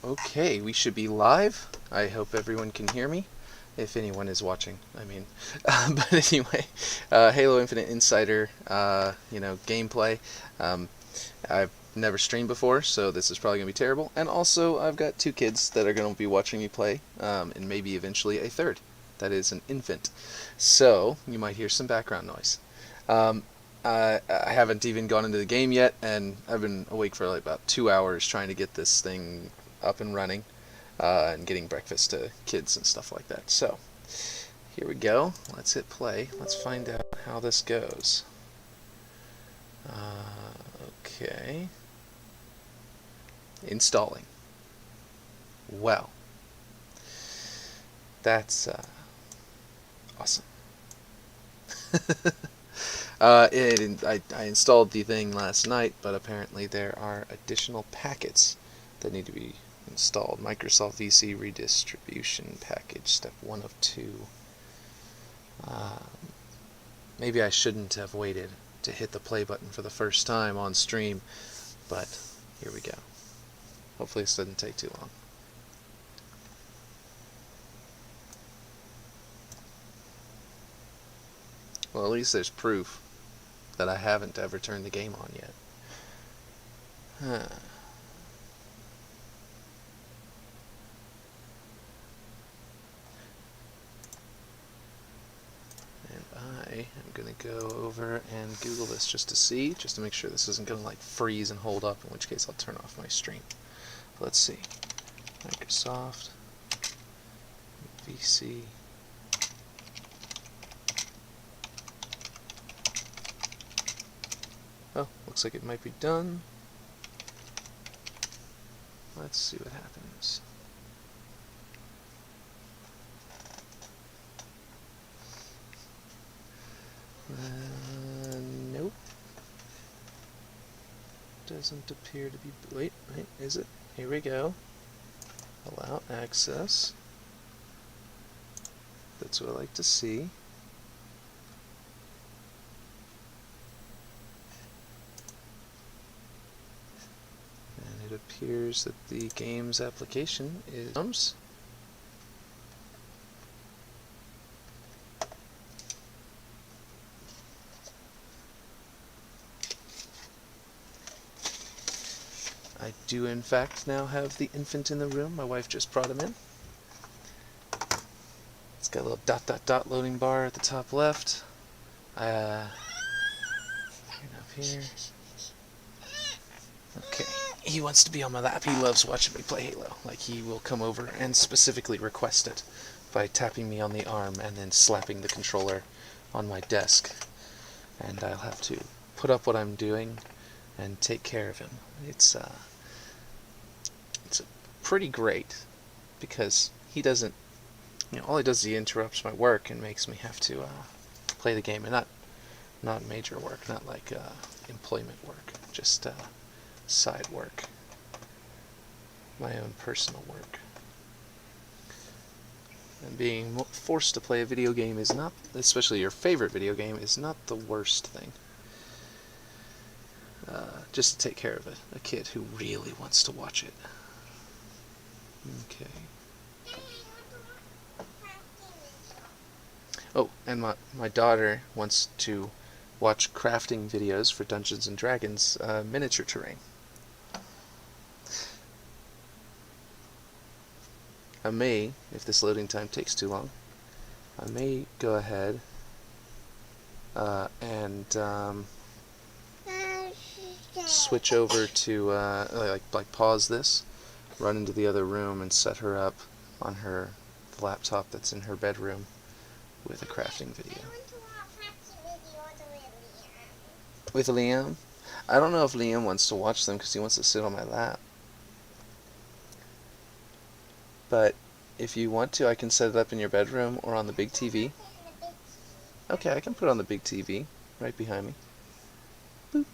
Okay, we should be live. I hope everyone can hear me, if anyone is watching. I mean, but anyway, Halo Infinite Insider, gameplay. Um, I've never streamed before, so this is probably gonna be terrible. And also, I've got two kids that are gonna be watching me play, and maybe eventually a third. That is an infant. So you might hear some background noise. Um, I haven't even gone into the game yet, and I've been awake for like about 2 hours trying to get this thing up and running, and getting breakfast to kids and stuff like that. So here we go. Let's hit play. Let's find out how this goes. Okay. Installing. Well, that's awesome. I installed the thing last night, but apparently there are additional packets that need to be installed. Microsoft VC Redistribution Package, step 1 of 2. Maybe I shouldn't have waited to hit the play button for the first time on stream, but here we go. Hopefully this doesn't take too long. Well, at least there's proof that I haven't ever turned the game on yet. Huh. And I am going to go over and Google this just to see, just to make sure this isn't going to like freeze and hold up, in which case I'll turn off my stream. Let's see. Microsoft VC. Oh, looks like it might be done. Let's see what happens. Nope. Doesn't appear to be. Wait, is it? Here we go. Allow access. That's what I like to see. And it appears that the game's application is. I do in fact now have the infant in the room. My wife just brought him in. It's got a little ... loading bar at the top left. Up here. Okay. He wants to be on my lap. He loves watching me play Halo. Like, he will come over and specifically request it by tapping me on the arm and then slapping the controller on my desk. And I'll have to put up what I'm doing and take care of him. It's pretty great because he doesn't, all he does is he interrupts my work and makes me have to play the game, and not major work, not like employment work, just side work, my own personal work. And being forced to play a video game is not, especially your favorite video game, is not the worst thing. Just to take care of a kid who really wants to watch it. Okay. Oh, and my daughter wants to watch crafting videos for Dungeons & Dragons miniature terrain. I may, if this loading time takes too long, I may go ahead and switch over to like pause this, run into the other room and set her up on the laptop that's in her bedroom with a crafting video. With Liam? I don't know if Liam wants to watch them because he wants to sit on my lap. But if you want to, I can set it up in your bedroom or on the big TV. Okay, I can put it on the big TV right behind me. Boop.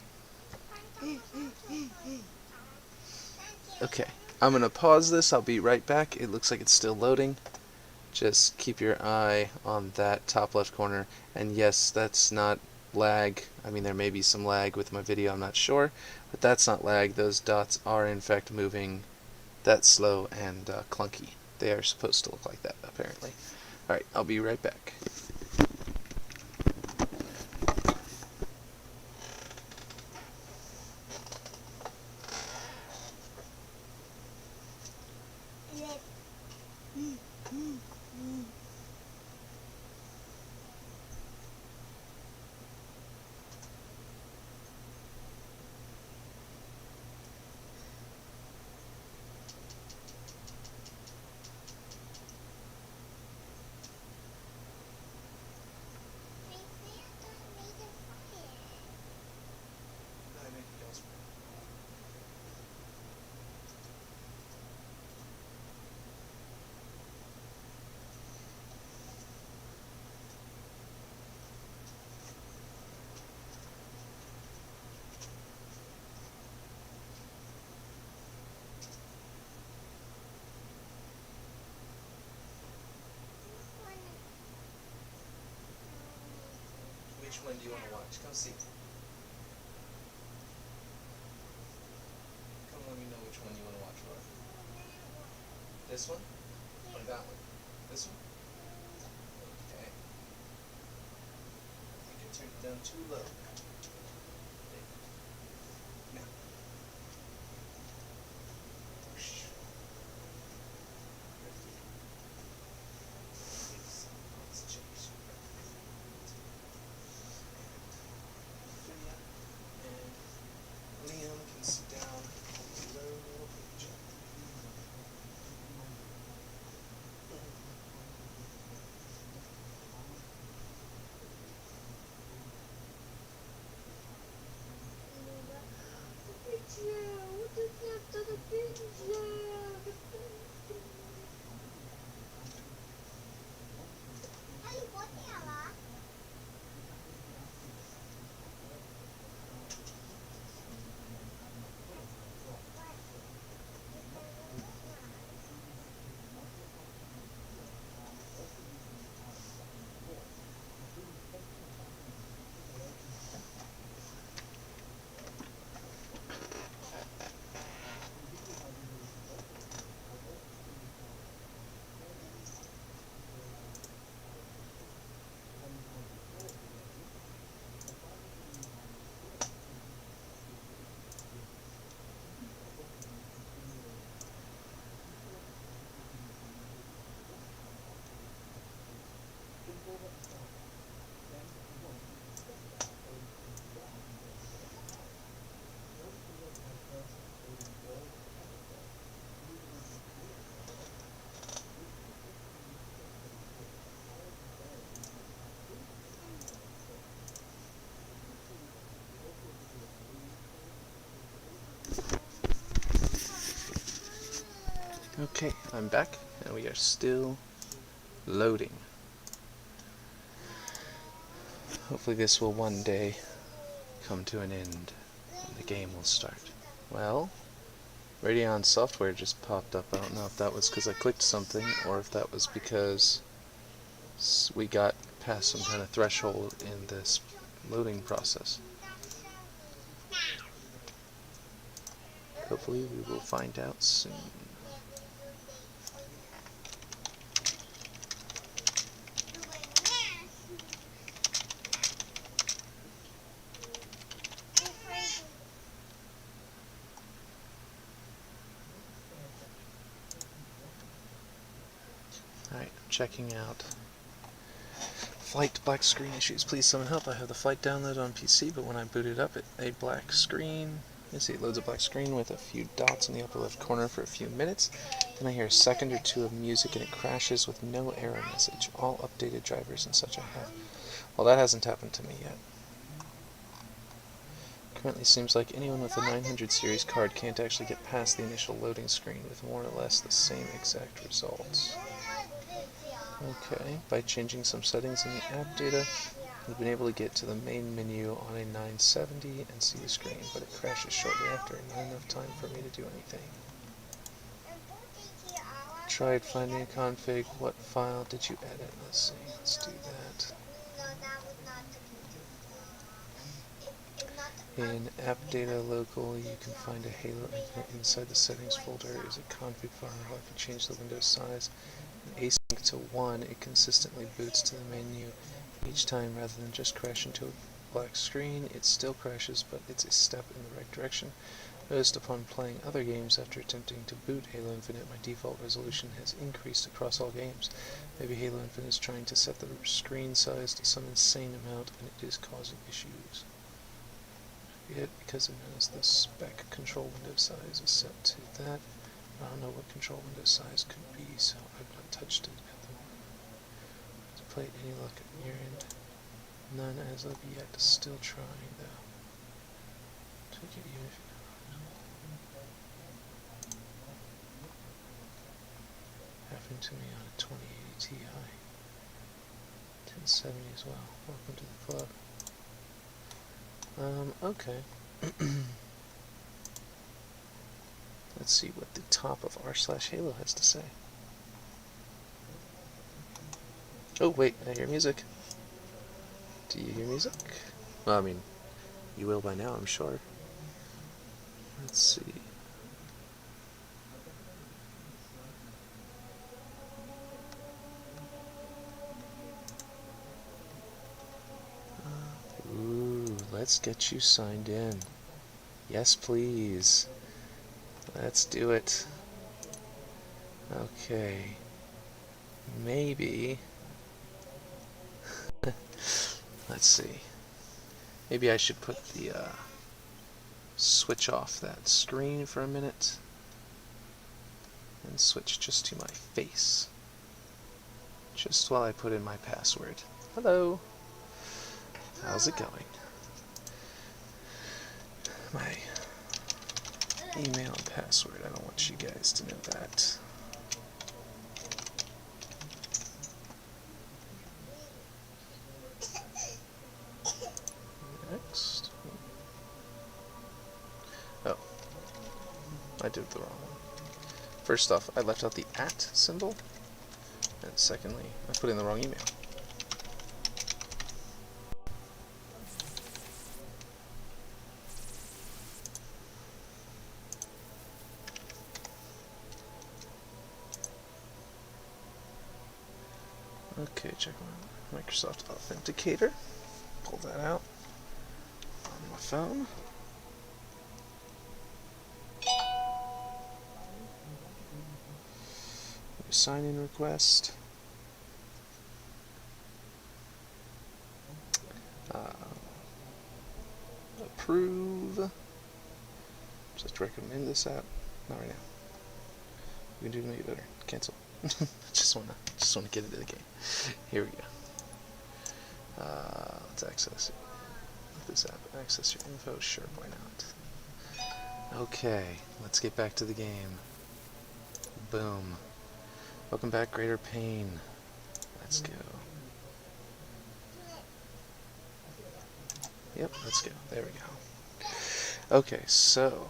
Okay, I'm going to pause this. I'll be right back. It looks like it's still loading. Just keep your eye on that top left corner. And yes, that's not lag. I mean, there may be some lag with my video, I'm not sure. But that's not lag. Those dots are in fact moving that slow and clunky. They are supposed to look like that, apparently. Alright, I'll be right back. Which one do you want to watch? Come see. Come let me know which one you want to watch, Laura. This one? Or that one? This one? Okay. I think I turned it down too low. Now. Let's change. And Liam can sit down below little picture. Okay, I'm back, and we are still loading. Hopefully this will one day come to an end, and the game will start. Well, Radeon software just popped up. I don't know if that was because I clicked something, or if that was because we got past some kind of threshold in this loading process. Hopefully we will find out soon. Alright, checking out Flight black screen issues. Please someone help. I have the Flight downloaded on PC, but when I boot it up, a black screen. You see, it loads a black screen with a few dots in the upper left corner for a few minutes. Then I hear a second or two of music and it crashes with no error message. All updated drivers and such I have. Well, that hasn't happened to me yet. Currently seems like anyone with a 900 series card can't actually get past the initial loading screen with more or less the same exact results. Okay, by changing some settings in the app data, I've been able to get to the main menu on a 970 and see the screen, but it crashes shortly after and not enough time for me to do anything. Tried finding a config. What file did you edit? Let's see, let's do that. In App Data Local, you can find a Halo Infinite inside the Settings folder. Is a config file. If you change the window size and async to 1, it consistently boots to the menu each time rather than just crash into a black screen. It still crashes, but it's a step in the right direction. Noticed upon playing other games after attempting to boot Halo Infinite, my default resolution has increased across all games. Maybe Halo Infinite is trying to set the screen size to some insane amount and it is causing issues. Yet, because I noticed the spec control window size is set to that, I don't know what control window size could be, so I've not touched it at the moment. To play it, any luck at your end? None as of yet. Still trying though. Take it even if you happening to me on a 2080 Ti. 1070 as well. Welcome to the club. Okay. Let's see what the top of r/Halo has to say. Oh wait, I hear music. Do you hear music? Well, I mean, you will by now, I'm sure. Let's see. Ooh, let's get you signed in. Yes, please. Let's do it. Okay. Maybe. Let's see. Maybe I should put the switch off that screen for a minute and switch just to my face. Just while I put in my password. Hello. How's it going? My email and password. I don't want you guys to know that. Next. Oh. I did the wrong one. First off, I left out the @ symbol. And secondly, I put in the wrong email. Okay, check my Microsoft Authenticator. Pull that out on my phone. Sign-in request. Approve. Just recommend this app. Not right now. You can do maybe better. Cancel. just wanna get into the game. Here we go. Let's access this app. Access your info. Sure, why not? Okay, let's get back to the game. Boom. Welcome back, Greater Pain. Let's go. Yep, let's go. There we go. Okay, so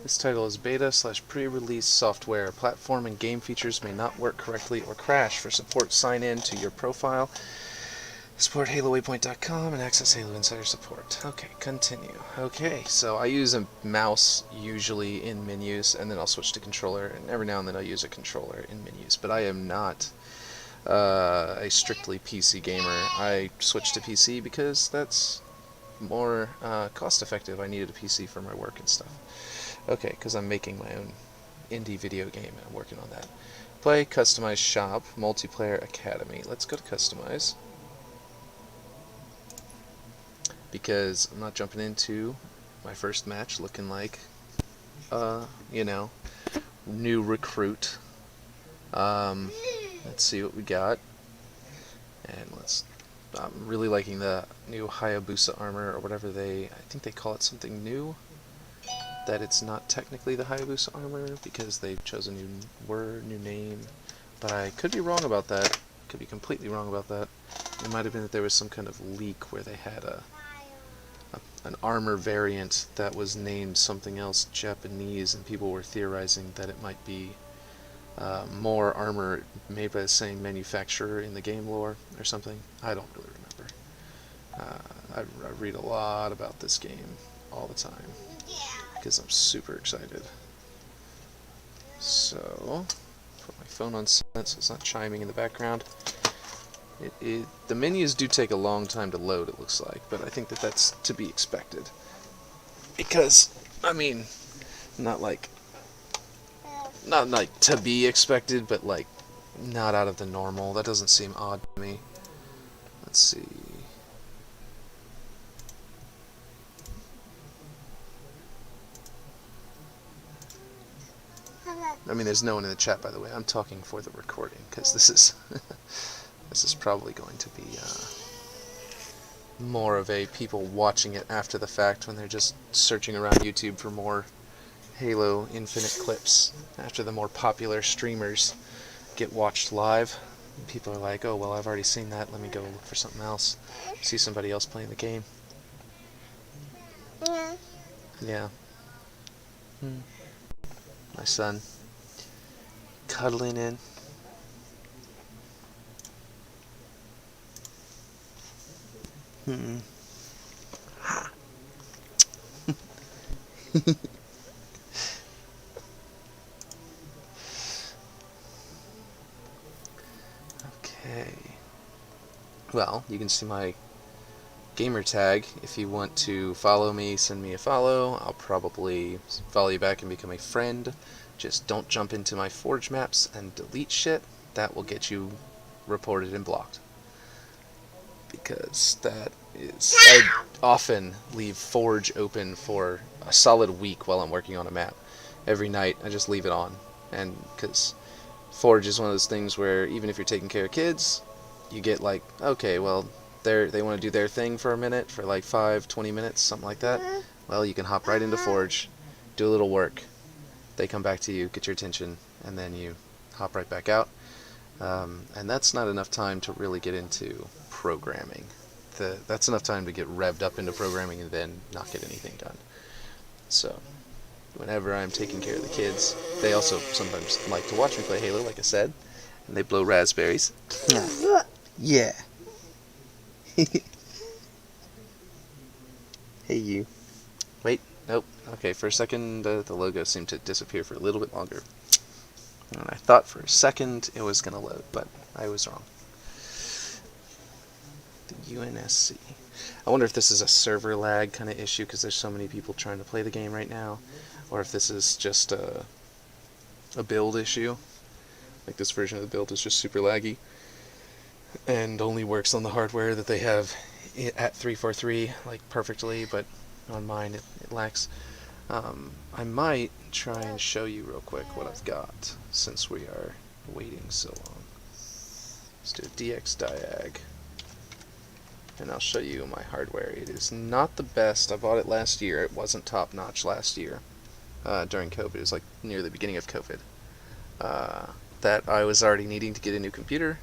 this title is Beta/Pre-Release Software. Platform and game features may not work correctly or crash. For support, sign in to your profile. Support HaloWaypoint.com and access Halo Insider support. Okay, continue. Okay, so I use a mouse usually in menus, and then I'll switch to controller, and every now and then I'll use a controller in menus. But I am not a strictly PC gamer. I switched to PC because that's more cost-effective. I needed a PC for my work and stuff. Okay, because I'm making my own indie video game, and I'm working on that. Play, customize, shop, multiplayer, academy. Let's go to customize. Because I'm not jumping into my first match looking like, you know, new recruit. Let's see what we got. And I'm really liking the new Hayabusa armor, or whatever I think they call it something new. That it's not technically the Hayabusa armor, because they've chosen a new name. But I could be wrong about that. Could be completely wrong about that. It might have been that there was some kind of leak where they had an armor variant that was named something else Japanese, and people were theorizing that it might be more armor made by the same manufacturer in the game lore or something. I don't really remember. I read a lot about this game, all the time because I'm super excited. So, put my phone on silent so it's not chiming in the background. The menus do take a long time to load, it looks like, but I think that that's to be expected. Because, I mean, not like to be expected, but like not out of the normal. That doesn't seem odd to me. Let's see. I mean, there's no one in the chat, by the way. I'm talking for the recording because this is this is probably going to be more of a people watching it after the fact when they're just searching around YouTube for more Halo Infinite clips after the more popular streamers get watched live. And people are like, oh, well, I've already seen that. Let me go look for something else. See somebody else playing the game. Yeah. My son cuddling in. Okay. Well, you can see my gamer tag. If you want to follow me, send me a follow. I'll probably follow you back and become a friend. Just don't jump into my Forge maps and delete shit. That will get you reported and blocked. Because that is... I often leave Forge open for a solid week while I'm working on a map. Every night I just leave it on. And because Forge is one of those things where even if you're taking care of kids, you get like, okay, well, they want to do their thing for a minute, for like 5-20 minutes, something like that. Well, you can hop right into Forge, do a little work. They come back to you, get your attention, and then you hop right back out. And that's not enough time to really get into programming. That's enough time to get revved up into programming and then not get anything done. So, whenever I'm taking care of the kids, they also sometimes like to watch me play Halo, like I said, and they blow raspberries. Yeah. Hey, you. Wait, nope. Okay, for a second, the logo seemed to disappear for a little bit longer. And I thought for a second it was going to load, but I was wrong. The UNSC. I wonder if this is a server lag kind of issue because there's so many people trying to play the game right now, or if this is just a build issue. Like this version of the build is just super laggy and only works on the hardware that they have at 343 like perfectly, but on mine it lacks. I might try and show you real quick what I've got since we are waiting so long. Let's do a DX diag, and I'll show you my hardware. It is not the best. I bought it last year. It wasn't top notch last year during COVID. It was like near the beginning of COVID. That I was already needing to get a new computer,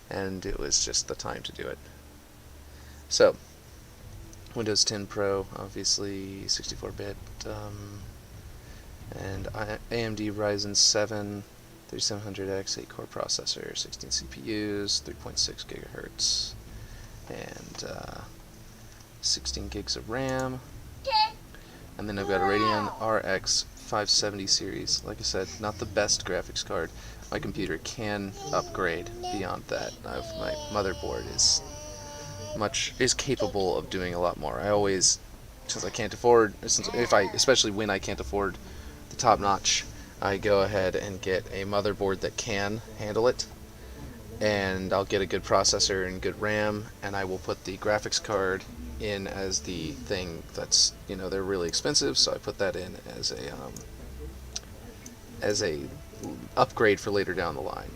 and it was just the time to do it. So, Windows 10 Pro, obviously 64-bit, and AMD Ryzen 7 3700X 8-core processor, 16 CPUs, 3.6 gigahertz, and 16 gigs of RAM. And then I've got a Radeon RX 570 series. Like I said, not the best graphics card. My computer can upgrade beyond that. My motherboard is capable of doing a lot more. I always, since I can't afford, especially when I can't afford the top notch, I go ahead and get a motherboard that can handle it, and I'll get a good processor and good RAM, and I will put the graphics card in as the thing that's, they're really expensive, so I put that in as a upgrade for later down the line,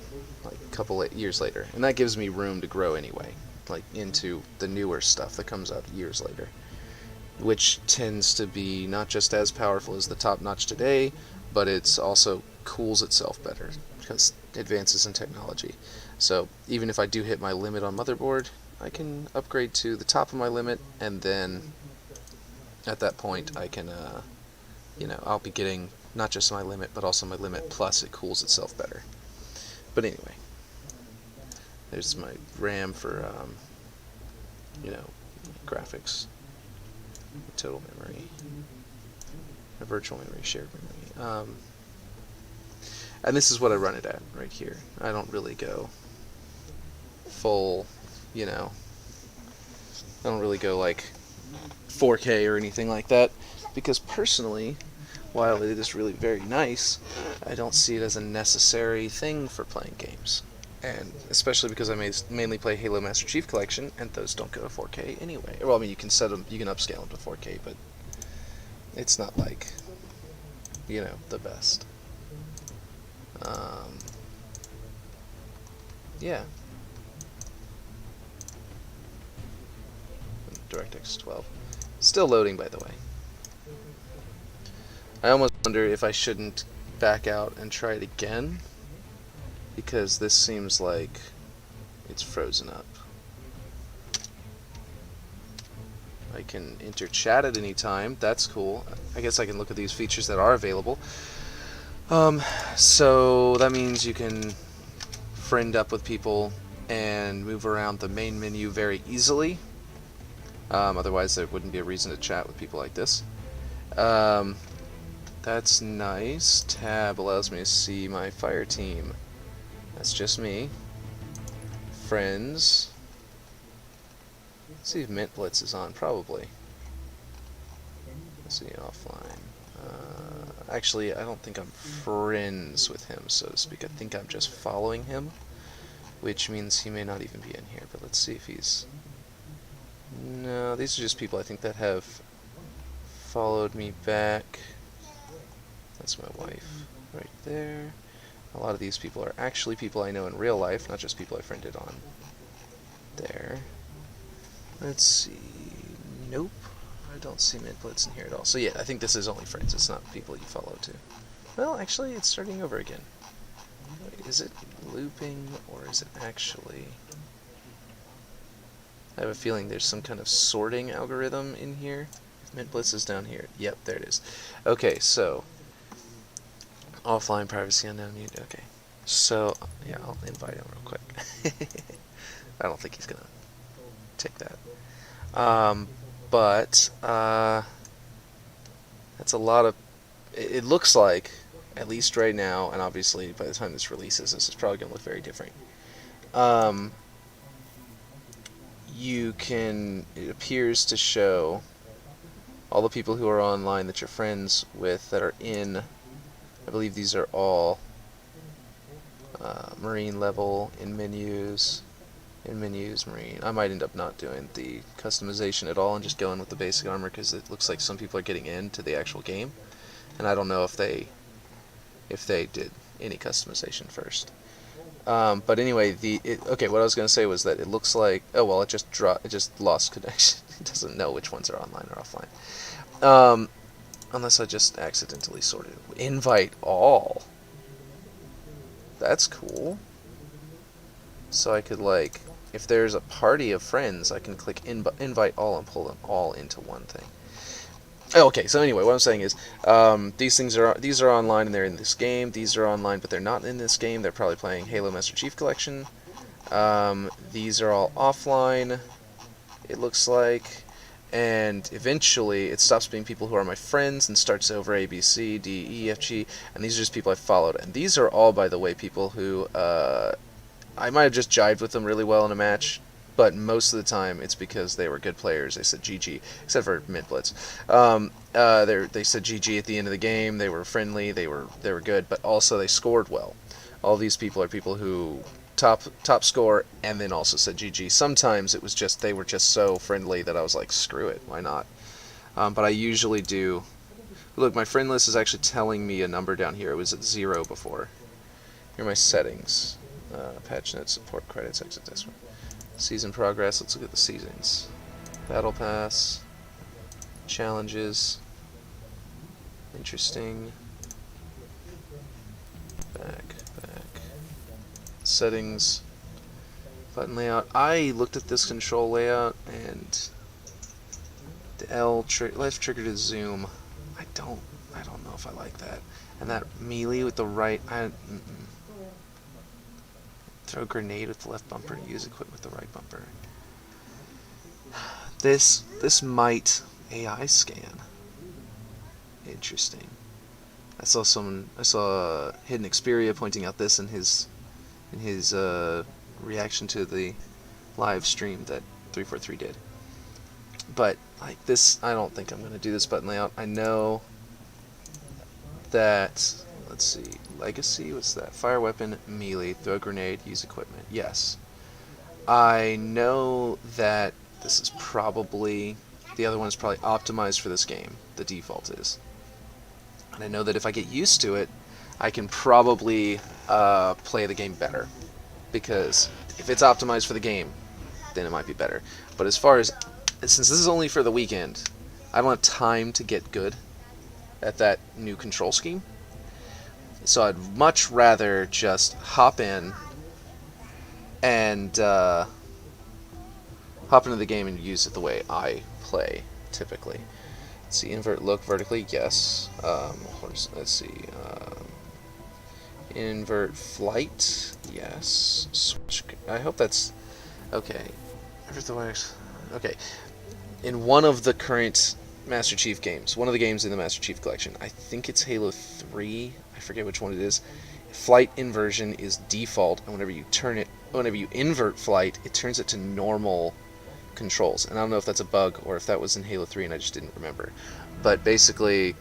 like a couple of years later, and that gives me room to grow anyway, like into the newer stuff that comes out years later, which tends to be not just as powerful as the top notch today, but it's also cools itself better because advances in technology. So even if I do hit my limit on motherboard, I can upgrade to the top of my limit, and then at that point I can I'll be getting not just my limit but also my limit plus it cools itself better. But anyway, there's my RAM for graphics. total memory, a virtual memory, shared memory. And this is what I run it at right here. I don't really go full, you know, I don't really go like 4K or anything like that, because personally, while it is really very nice, I don't see it as a necessary thing for playing games. And especially because I mainly play Halo Master Chief Collection, and those don't go to 4K anyway. Well, I mean, you can set them, you can upscale them to 4K, but it's not like, you know, the best. Yeah. DirectX 12. Still loading, by the way. I almost wonder if I shouldn't back out and try it again, because this seems like it's frozen up. I can enter chat at any time. That's cool. I guess I can look at these features that are available. So that means you can friend up with people and move around the main menu very easily. Otherwise, there wouldn't be a reason to chat with people like this. That's nice. Tab allows me to see my fire team. That's just me. Friends. Let's see if Mint Blitz is on. Probably. Let's see, offline. Actually, I don't think I'm friends with him, so to speak. I think I'm just following him, which means he may not even be in here. But let's see if he's... No, these are just people I think that have followed me back. That's my wife right there. A lot of these people are actually people I know in real life, not just people I friended on. There. Let's see. Nope. I don't see Mint Blitz in here at all. So yeah, I think this is only friends. It's not people you follow too. Well, actually, it's starting over again. Wait, is it looping or is it actually... I have a feeling there's some kind of sorting algorithm in here. If Mint Blitz is down here. Yep, there it is. Okay, so... Offline privacy unknown mute. Okay. So, yeah, I'll invite him real quick. I don't think he's gonna take that. But that's a lot of... It looks like, at least right now, and obviously by the time this releases, this is probably gonna look very different. You can... It appears to show all the people who are online that you're friends with that are in... I believe these are all Marine level, in menus, Marine. I might end up not doing the customization at all and just going with the basic armor because it looks like some people are getting into the actual game, and I don't know if they did any customization first. But anyway, okay, what I was going to say was that it looks like, oh well, it just lost connection. It doesn't know which ones are online or offline. Unless I just accidentally sorted it. Invite all. That's cool. So I could, like, if there's a party of friends, I can click invite all and pull them all into one thing. Okay, so anyway, what I'm saying is, these are online and they're in this game. These are online, but they're not in this game. They're probably playing Halo Master Chief Collection. These are all offline, it looks like. And eventually it stops being people who are my friends and starts over A, B, C, D, E, F, G, and these are just people I followed. And these are all, by the way, people who I might have just jived with them really well in a match, but most of the time it's because they were good players. They said GG, except for Mint Blitz. They said GG at the end of the game. They were friendly. They were good, but also they scored well. All these people are people who top score and then also said GG. Sometimes it was just they were just so friendly that I was like, screw it, why not? But I usually do. Look, my friend list is actually telling me a number down here. It was at 0 before. Here are my settings. Patch notes, support credits, exit this one. Season progress, let's look at the seasons. Battle Pass. Challenges. Interesting. Back. Settings. Button layout. I looked at this control layout and the left trigger to zoom. I don't know if I like that. And that melee with the right. Throw a grenade with the left bumper. Use equip with the right bumper. This might AI scan. Interesting. I saw Hidden Xperia pointing out this in his reaction to the live stream that 343 did. But like this, I don't think I'm going to do this button layout. I know that, let's see, Legacy, what's that? Fire weapon, melee, throw grenade, use equipment. Yes. I know that this is probably, the other one is probably optimized for this game. The default is. And I know that if I get used to it, I can probably play the game better. Because if it's optimized for the game, then it might be better. But as far as, since this is only for the weekend, I don't have time to get good at that new control scheme. So I'd much rather just hop in and hop into the game and use it the way I play typically. Let's see, invert look vertically, yes. Let's see, invert flight, yes. Switch. I hope that's okay. Okay. In one of the current Master Chief games, one of the games in the Master Chief Collection, I think it's Halo 3. I forget which one it is. Flight inversion is default, and whenever you invert flight, it turns it to normal controls. And I don't know if that's a bug or if that was in Halo 3 and I just didn't remember. But basically,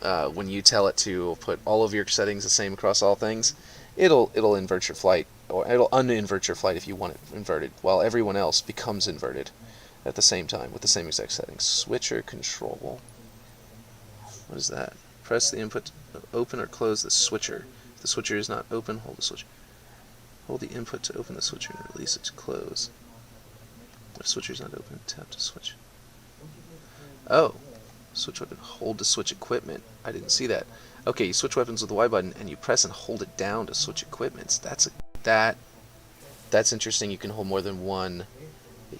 when you tell it to put all of your settings the same across all things, it'll invert your flight, or it'll uninvert your flight if you want it inverted, while everyone else becomes inverted at the same time with the same exact settings. Switcher control. What is that? Press the input to open or close the switcher. If the switcher is not open, hold the switcher. Hold the input to open the switcher and release it to close. If the switcher is not open, tap to switch. Oh, switch weapon. Hold to switch equipment. I didn't see that. Okay, you switch weapons with the Y button and you press and hold it down to switch equipments. That's interesting. You can hold more than one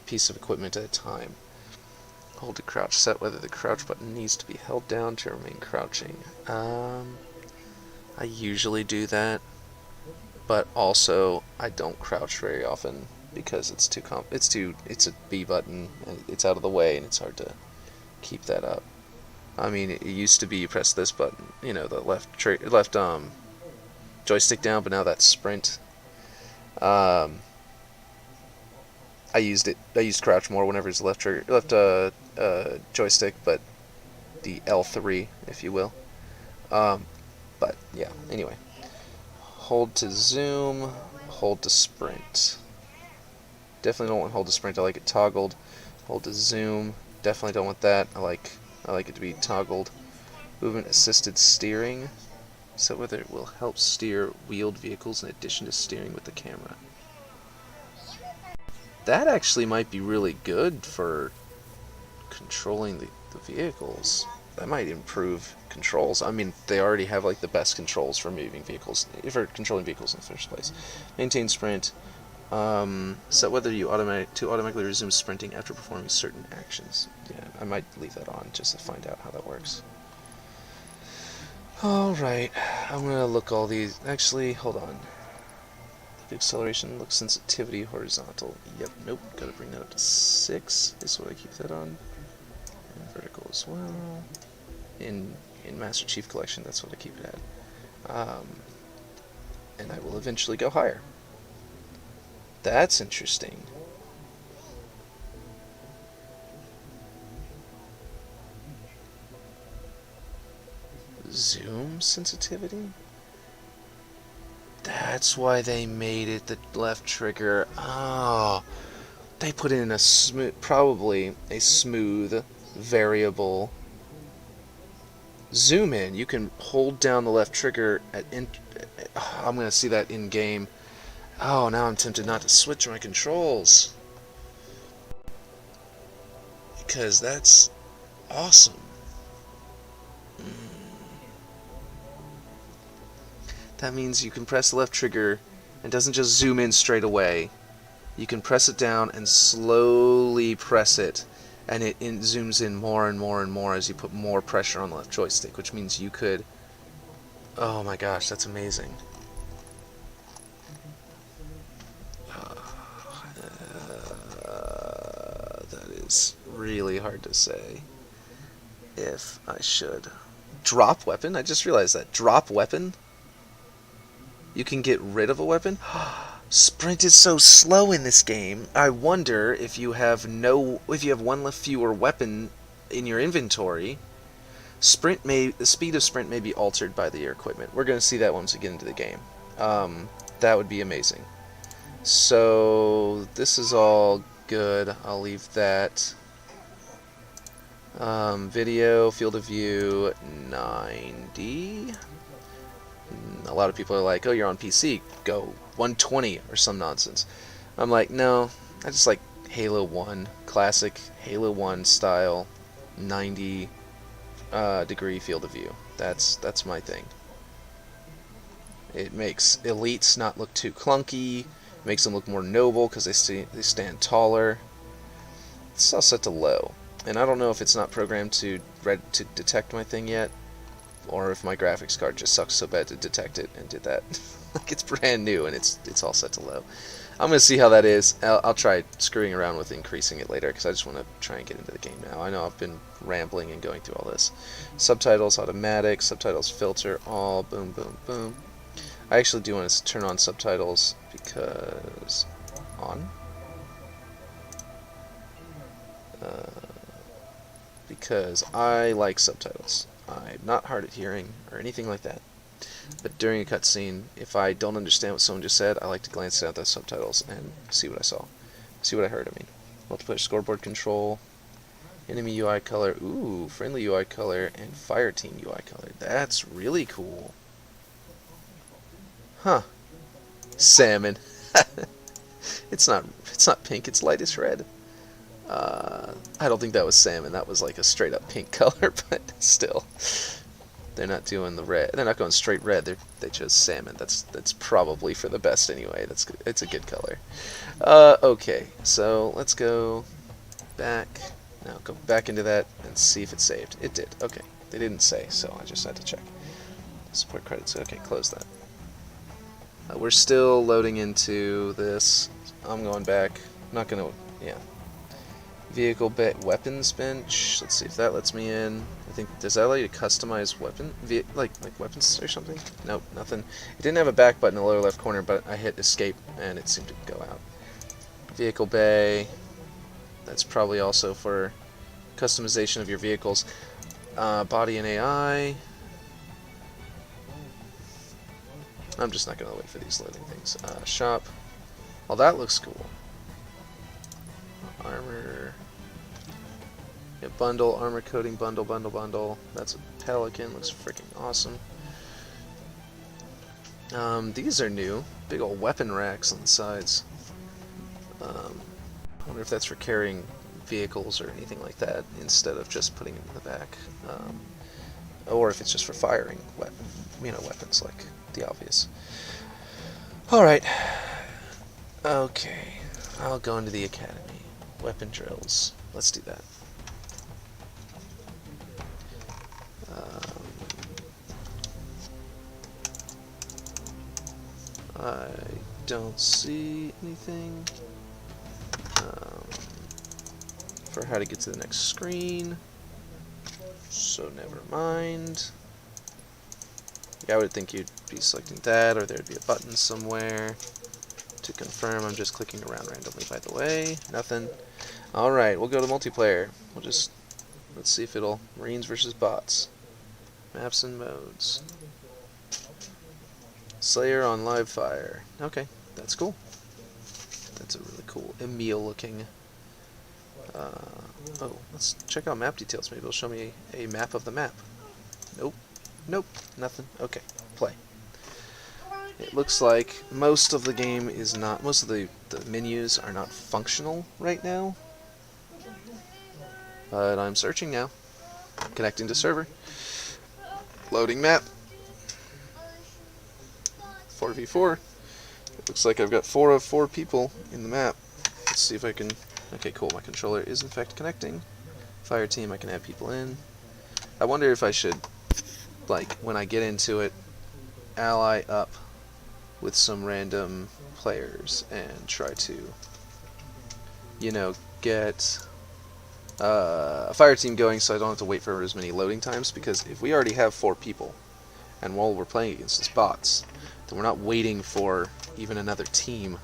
piece of equipment at a time. Hold to crouch. Set whether the crouch button needs to be held down to remain crouching. I usually do that, but also I don't crouch very often because it's a B button and it's out of the way and it's hard to keep that up. I mean, it used to be you press this button, you know, the left joystick down, but now that's sprint. I used crouch more whenever it's the left joystick, but the L3, if you will. But yeah, anyway. Hold to zoom, hold to sprint. Definitely don't want hold to sprint, I like it toggled. Hold to zoom, definitely don't want that. I like it to be toggled. Movement assisted steering. So whether it will help steer wheeled vehicles in addition to steering with the camera. That actually might be really good for controlling the vehicles. That might improve controls. I mean, they already have like the best controls for moving vehicles, for controlling vehicles in the first place. Maintain sprint. Set whether you automatically resume sprinting after performing certain actions. Yeah, I might leave that on just to find out how that works. Alright, I'm gonna look all these. Actually, hold on. The acceleration, look sensitivity, horizontal. Yep, nope, gotta bring that up to 6. Is what I keep that on. And vertical as well. In Master Chief Collection, that's what I keep it at. And I will eventually go higher. That's interesting. Zoom sensitivity? That's why they made it the left trigger. Oh, they put in a probably a smooth variable zoom in. You can hold down the left trigger I'm gonna see that in game. Oh, now I'm tempted not to switch my controls because that's awesome. That means you can press the left trigger and it doesn't just zoom in straight away. You can press it down and slowly press it, and it zooms in more and more and more as you put more pressure on the left joystick, which means you could... Oh my gosh, that's amazing. That is really hard to say. if I should drop weapon. I just realized that drop weapon. You can get rid of a weapon. Sprint is so slow in this game. I wonder if you have one fewer weapon in your inventory. The speed of sprint may be altered by your equipment. We're going to see that once we get into the game. That would be amazing. So this is all good. I'll leave that. Video, field of view, 90. A lot of people are like, oh, you're on PC, go 120 or some nonsense. I'm like, no, I just like Halo 1, classic Halo 1 style, 90 degree field of view. That's my thing. It makes elites not look too clunky, makes them look more noble because they stand taller. It's all set to low, and I don't know if it's not programmed to detect my thing yet, or if my graphics card just sucks so bad to detect it and did that. Like it's brand new and it's all set to low. I'm gonna see how that is. I'll try screwing around with increasing it later because I just want to try and get into the game now. I know I've been rambling and going through all this. Subtitles automatic, subtitles filter all, boom boom boom. I actually do want to turn on subtitles because because I like subtitles. I'm not hard at hearing or anything like that. But during a cutscene, if I don't understand what someone just said, I like to glance at the subtitles and see what I saw. See what I heard, I mean. Multiplayer scoreboard control, enemy UI color, ooh, friendly UI color, and fire team UI color. That's really cool. Huh. Salmon. It's not pink, it's lightest red. I don't think that was salmon. That was like a straight up pink color, but still, they're not doing the red. They're not going straight red. They chose salmon. That's probably for the best anyway. That's good. It's a good color. Okay, so let's go back. Now go back into that and see if it saved. It did. Okay, they didn't say, so I just had to check. Support credits. Okay, close that. We're still loading into this. I'm going back. I'm not gonna. Yeah. Vehicle weapons bench. Let's see if that lets me in. I think, does that allow you to customize like weapons or something? Nope, nothing. It didn't have a back button in the lower left corner, but I hit escape and it seemed to go out. Vehicle bay. That's probably also for customization of your vehicles. Body and AI. I'm just not gonna wait for these loading things. Shop. Well, that looks cool. Armor. Yeah, bundle, armor coating, bundle. That's a Pelican, looks freaking awesome. These are new. Big old weapon racks on the sides. I wonder if that's for carrying vehicles or anything like that instead of just putting it in the back. Or if it's just for firing weapons like the obvious. Alright. Okay. I'll go into the academy. Weapon drills. Let's do that. I don't see anything for how to get to the next screen, so never mind. Yeah, I would think you'd be selecting that, or there'd be a button somewhere to confirm. I'm just clicking around randomly, by the way. Nothing. Alright, we'll go to multiplayer. Let's see if it'll... Marines versus bots. Maps and modes. Slayer on live fire. Okay, that's cool. That's a really cool Emil looking. Oh, let's check out map details. Maybe it'll show me a map of the map. Nope. Nope. Nothing. Okay, play. It looks like most of the game is not... Most of the menus are not functional right now. But I'm searching now. Connecting to server. Loading map. 4v4. It looks like I've got 4 of 4 people in the map. Let's see if I can... Okay, cool. My controller is in fact connecting. Fire team, I can add people in. I wonder if I should, like, when I get into it, ally up with some random players and try to, you know, get a fire team going so I don't have to wait for as many loading times, because if we already have 4 people, and while we're playing against these bots, then we're not waiting for even another team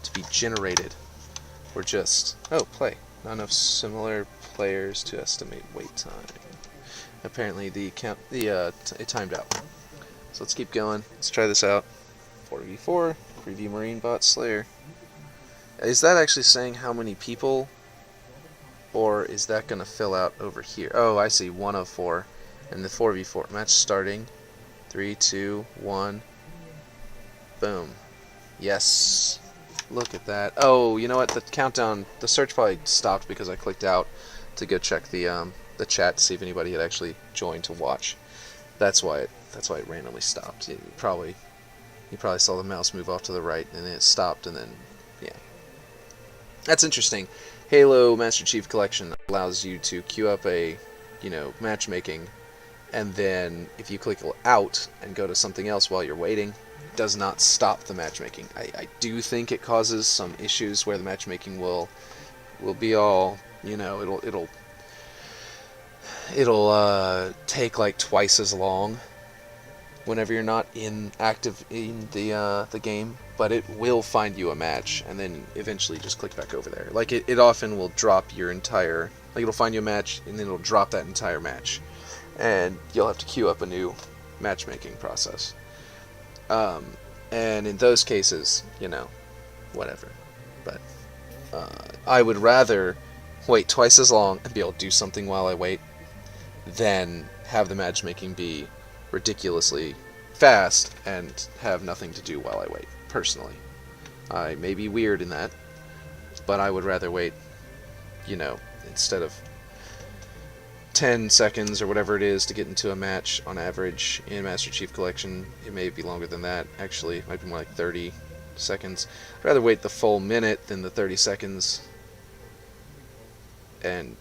to be generated. We're just, oh, play. Not enough similar players to estimate wait time. Apparently it timed out. So let's keep going. Let's try this out. 4v4, preview Marine Bot Slayer. Is that actually saying how many people? Or is that going to fill out over here? Oh, I see. 1 of 4. And the 4v4 match starting. 3, 2, 1. Boom. Yes. Look at that. Oh, you know what? The countdown, the search probably stopped because I clicked out to go check the chat to see if anybody had actually joined to watch. That's why it randomly stopped. You probably saw the mouse move off to the right and then it stopped, and then yeah. That's interesting. Halo Master Chief Collection allows you to queue up a, matchmaking, and then if you click out and go to something else while you're waiting, it does not stop the matchmaking. I do think it causes some issues where the matchmaking will be all, it'll take like twice as long whenever you're not active in the game, but it will find you a match and then eventually just click back over there. Like it often will drop your entire, like it'll find you a match and then it'll drop that entire match, and you'll have to queue up a new matchmaking process. And in those cases, whatever. But I would rather wait twice as long and be able to do something while I wait than have the matchmaking be ridiculously fast and have nothing to do while I wait, personally. I may be weird in that, but I would rather wait, instead of 10 seconds or whatever it is to get into a match on average in Master Chief Collection. It may be longer than that, actually. It might be more like 30 seconds. I'd rather wait the full minute than the 30 seconds and,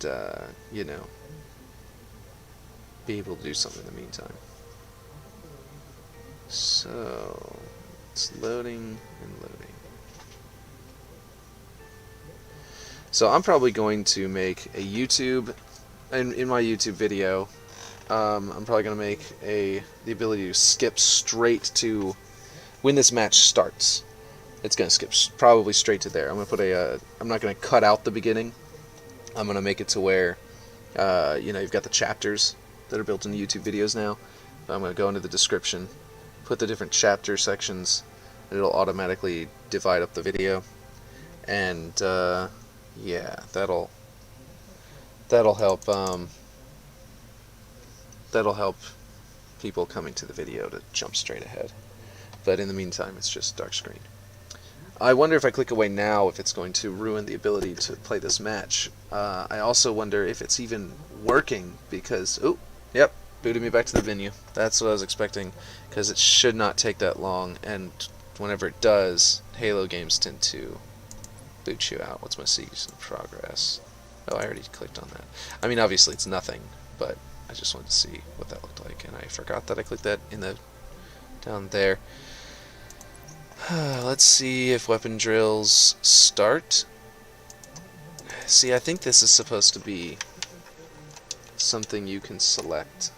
be able to do something in the meantime. So, it's loading and loading. So I'm probably going to make a YouTube, in my YouTube video, I'm probably going to make the ability to skip straight to when this match starts. It's going to skip probably straight to there. I'm going to put I'm not going to cut out the beginning. I'm going to make it to where, you've got the chapters that are built into YouTube videos now. I'm going to go into the description, put the different chapter sections, and it'll automatically divide up the video. And, yeah, that'll help, that'll help people coming to the video to jump straight ahead. But in the meantime, it's just dark screen. I wonder if I click away now if it's going to ruin the ability to play this match. I also wonder if it's even working because, oh, yep, booted me back to the venue. That's what I was expecting, because it should not take that long, and whenever it does, Halo games tend to boot you out. What's my season progress? Oh, I already clicked on that. I mean, obviously it's nothing, but I just wanted to see what that looked like, and I forgot that I clicked that down there. Let's see if weapon drills start. See, I think this is supposed to be something you can select.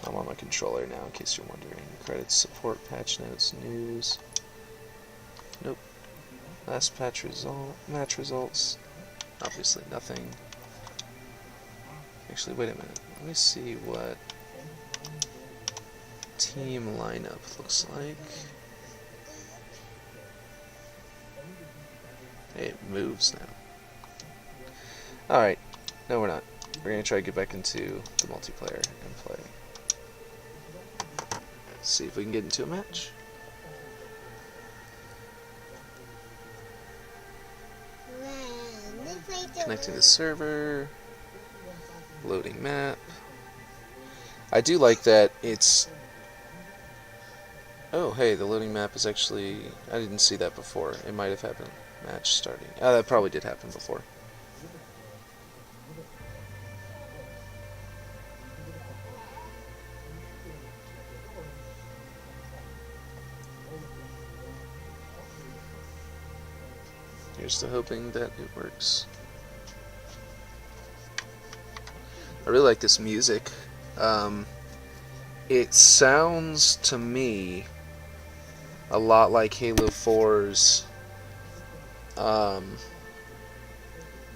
I'm on my controller now, in case you're wondering. Credits, support, patch notes, news. Nope. Last match results. Obviously nothing. Actually, wait a minute. Let me see what team lineup looks like. Hey, it moves now. Alright. No, we're not. We're going to try to get back into the multiplayer and play. See if we can get into a match. Connecting the server. Loading map. I do like that it's... Oh, hey, the loading map is actually... I didn't see that before. It might have happened. Match starting. Oh, that probably did happen before. Here's to hoping that it works. I really like this music. It sounds to me a lot like Halo 4's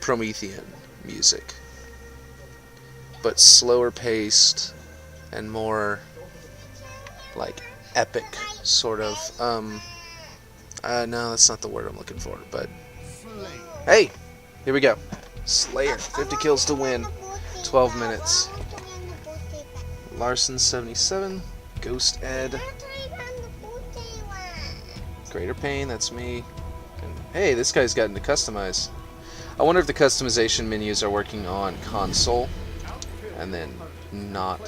Promethean music, but slower paced and more like epic, sort of. No, that's not the word I'm looking for, but hey, here we go. Slayer, 50 kills to win, 12 minutes. Larson 77, Ghost Ed, Greater Pain, that's me. And hey, this guy's gotten to customize. I wonder if the customization menus are working on console and then not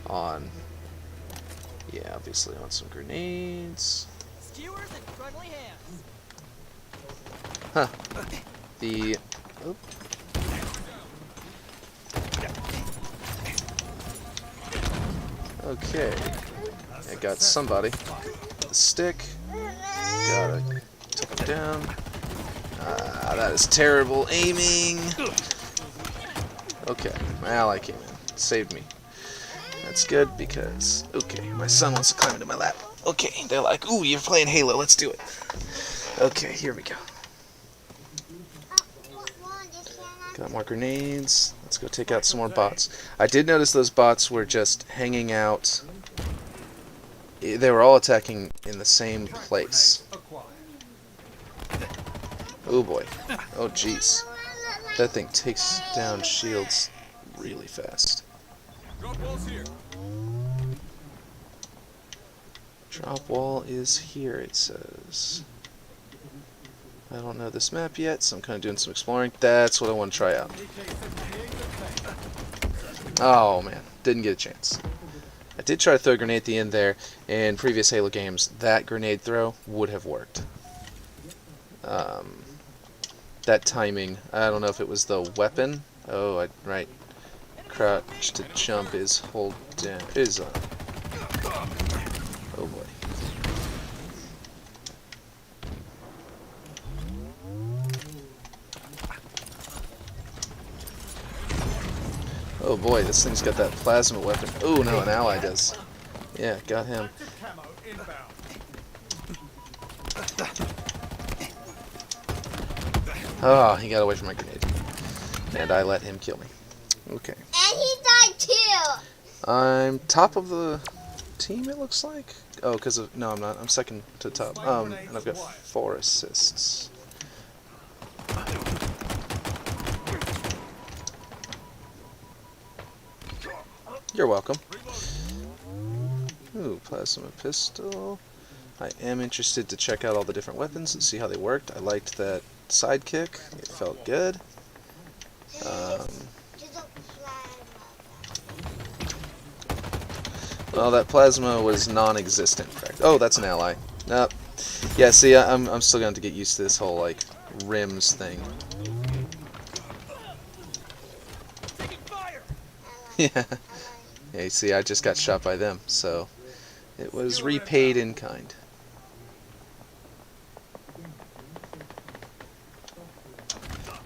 on, yeah, obviously on some grenades. Huh. The, oh. Okay, I got somebody. The stick. Gotta take him down. That is terrible aiming. Okay, my ally came in. Saved me. That's good because, okay, my son wants to climb into my lap. Okay, they're like, ooh, you're playing Halo, let's do it. Okay, here we go. Got more grenades. Let's go take out some more bots. I did notice those bots were just hanging out. They were all attacking in the same place. Oh boy. Oh jeez. That thing takes down shields really fast. Drop wall is here, it says. I don't know this map yet, so I'm kind of doing some exploring. That's what I want to try out. Oh man, didn't get a chance. I did try to throw a grenade at the end there. In previous Halo games, that grenade throw would have worked. That timing, I don't know if it was the weapon. Oh, right. Crouch to jump is hold down. Oh boy. Oh boy, this thing's got that plasma weapon. Oh no, an ally does. Yeah, got him. Oh, he got away from my grenade. And I let him kill me. Okay. And he died too! I'm top of the team, it looks like. Oh, because of... No, I'm not. I'm second to top. And I've got 4 assists. You're welcome. Ooh, plasma pistol. I am interested to check out all the different weapons and see how they worked. I liked that sidekick. It felt good. Well, that plasma was non-existent. Correct. Oh, that's an ally. Nope. Yeah, see, I'm still going to get used to this whole, like, rims thing. Yeah. Yeah, you see, I just got shot by them, so it was repaid in kind.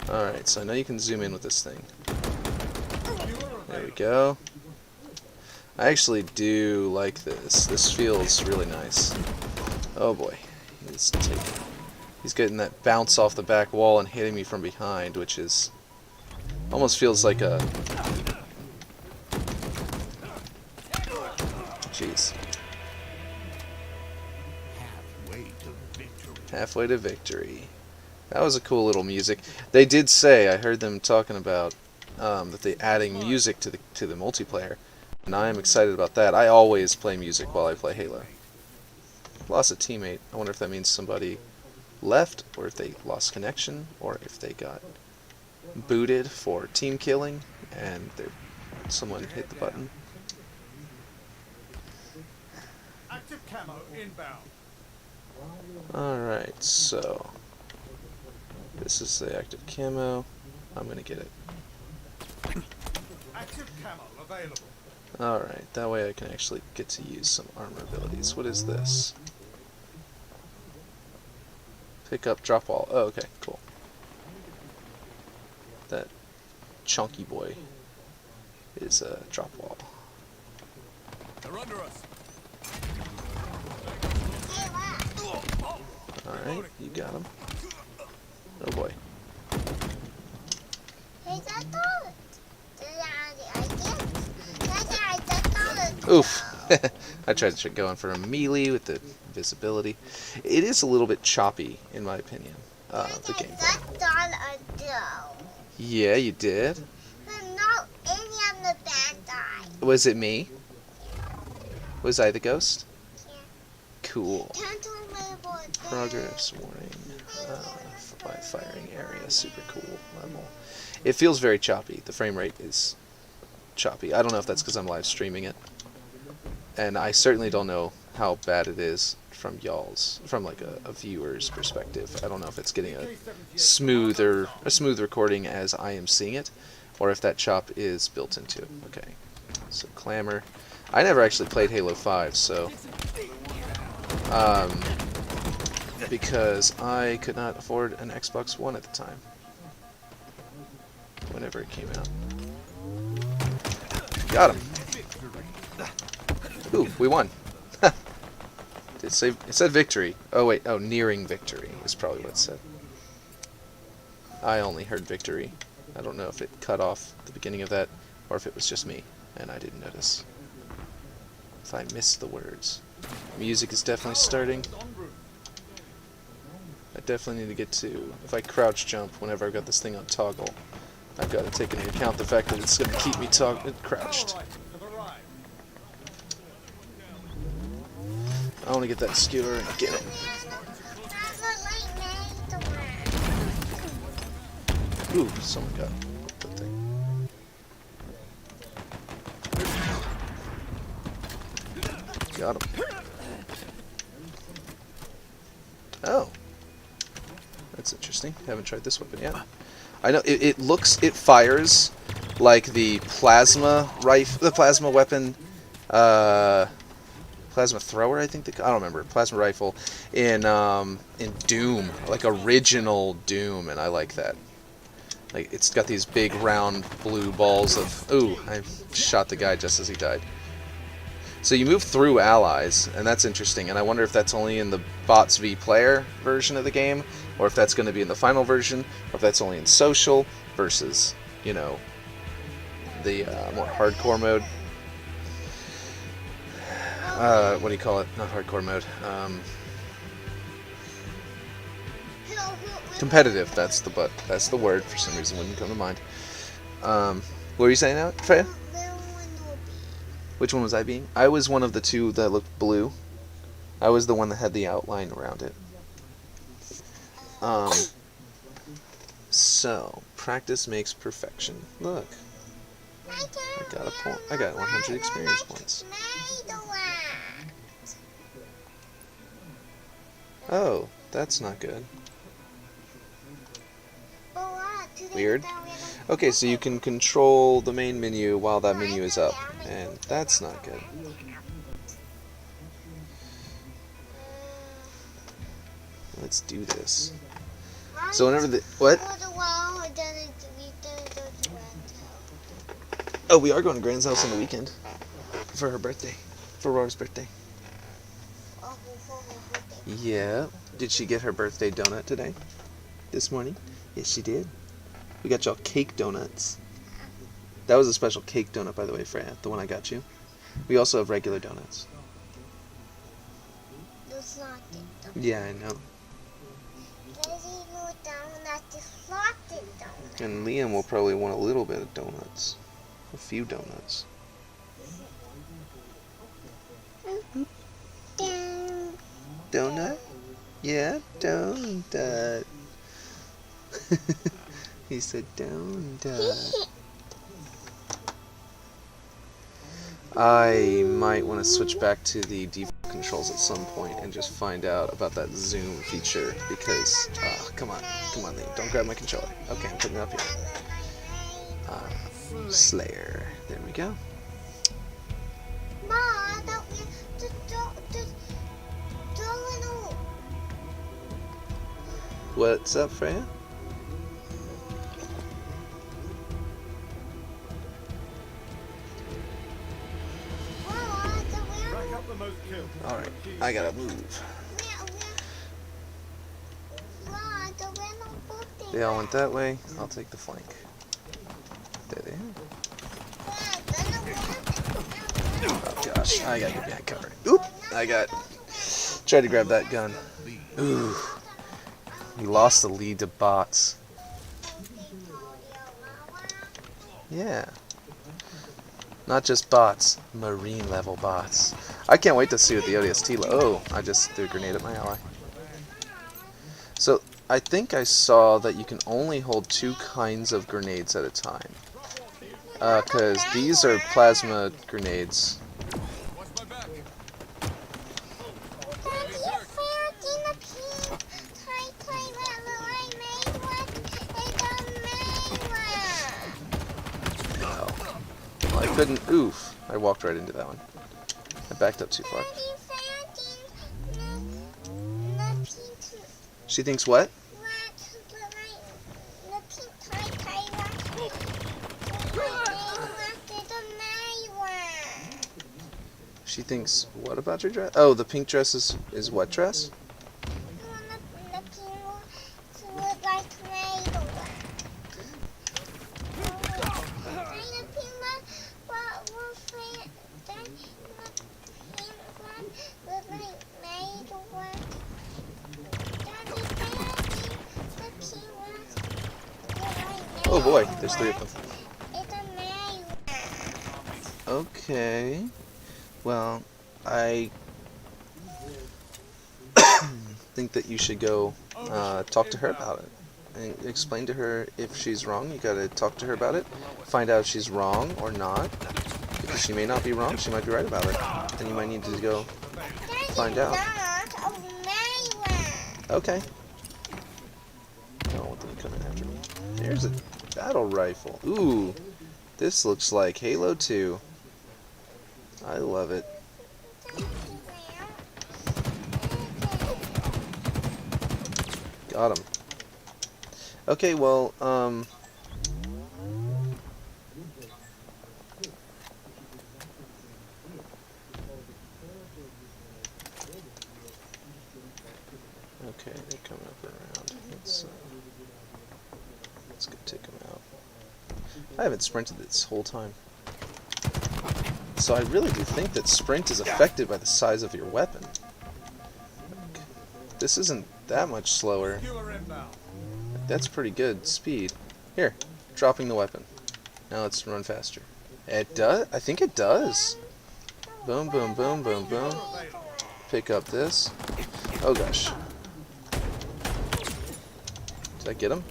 Alright, so I know you can zoom in with this thing. There we go. I actually do like this. This feels really nice. Oh boy. He's getting that bounce off the back wall and hitting me from behind, which is... almost feels like a... Jeez. Halfway to victory. That was a cool little music. They did say, I heard them talking about that they're adding music to the multiplayer, and I am excited about that. I always play music while I play Halo. Lost a teammate. I wonder if that means somebody left, or if they lost connection, or if they got booted for team killing, and someone hit the button. Active camo inbound. Alright, so this is the active camo. I'm gonna get it. Active camo available. Alright, that way I can actually get to use some armor abilities. What is this? Pick up, drop wall. Oh, okay, cool. That chunky boy. is a drop wall. They're under us. Hey, what? Alright, you got him. Oh boy. Hey, that's all. I did. Oof. I tried to go in for a melee with the visibility. It is a little bit choppy, in my opinion, the gameplay. Yeah, you did. But not any of the bad guys. Was it me? Was I the ghost? Yeah. Cool. Turn to my board. Progress warning. By firing area. Super cool level. It feels very choppy. The frame rate is choppy. I don't know if that's because I'm live streaming it. And I certainly don't know how bad it is from like a viewer's perspective. I don't know if it's getting a smooth recording as I am seeing it, or if that chop is built into it. Okay, so Clamor. I never actually played Halo 5, so because I could not afford an Xbox One at the time, whenever it came out. Got him. Ooh, we won. It said victory. Oh wait, oh, nearing victory is probably what it said. I only heard victory. I don't know if it cut off the beginning of that, or if it was just me, and I didn't notice. If I missed the words. Music is definitely starting. I definitely need to get to, if I crouch jump whenever I've got this thing on toggle, I've got to take into account the fact that it's going to keep me crouched. I want to get that skewer and get it. Ooh, someone got that thing. Got him. Oh. That's interesting. Haven't tried this weapon yet. I know it fires like the plasma weapon, plasma thrower, I think I don't remember, plasma rifle in Doom, like original Doom, and I like that. Like, it's got these big round blue balls of, ooh, I shot the guy just as he died. So you move through allies, and that's interesting, and I wonder if that's only in the Bots v Player version of the game, or if that's going to be in the final version, or if that's only in social versus, you know, the more hardcore mode. What do you call it? Not hardcore mode. Competitive. That's the word. For some reason, wouldn't come to mind. What were you saying now, Freya? Which one was I being? I was one of the two that looked blue. I was the one that had the outline around it. So practice makes perfection. Look, I got a point. I got 100 experience points. Oh, that's not good. Weird. Okay, so you can control the main menu while that menu is up, and that's not good. Let's do this. So whenever the what? Oh, we are going to Grand's house on the weekend for her birthday, for Rora's birthday. Yeah. Did she get her birthday donut today? This morning? Yes, she did. We got y'all cake donuts. That was a special cake donut, by the way, Freya. The one I got you. We also have regular donuts. Yeah, I know. And Liam will probably want a little bit of donuts. A few donuts. Donut? Yeah, donut. He said donut. I might want to switch back to the default controls at some point and just find out about that zoom feature because, come on, Liam, don't grab my controller. Okay, I'm putting it up here. Slayer. There we go. What's up, Freya? Alright, I gotta move. Wow, the little birthday. They all went that way. I'll take the flank. There they are. Oh gosh, I gotta get behind cover. Oop! I got. Tried to grab that gun. Ooh. We lost the lead to bots. Yeah. Not just bots, marine level bots. I can't wait to see what the ODST. Oh, I just threw a grenade at my ally. So I think I saw that you can only hold 2 kinds of grenades at a time. Because these are plasma grenades. Watch my back. Oh. Well, I couldn't. Oof. I walked right into that one. I backed up too far. She thinks what? She thinks what about your dress? Oh, the pink dress is what dress? Oh boy, there's 3 of them. Okay. Well, I think that you should go talk to her about it and explain to her if she's wrong. You gotta talk to her about it, find out if she's wrong or not, because she may not be wrong, she might be right about it, and you might need to go find out. Okay. I don't want them coming after me. There's a battle rifle. Ooh, this looks like Halo 2. I love it. Got him. Okay, well, okay, they're coming up around. Let's go take them out. I haven't sprinted this whole time. So I really do think that sprint is affected by the size of your weapon. This isn't that much slower. That's pretty good speed. Here, dropping the weapon. Now let's run faster. It does? I think it does. Boom, boom, boom, boom, boom. Pick up this. Oh gosh. Did I get him?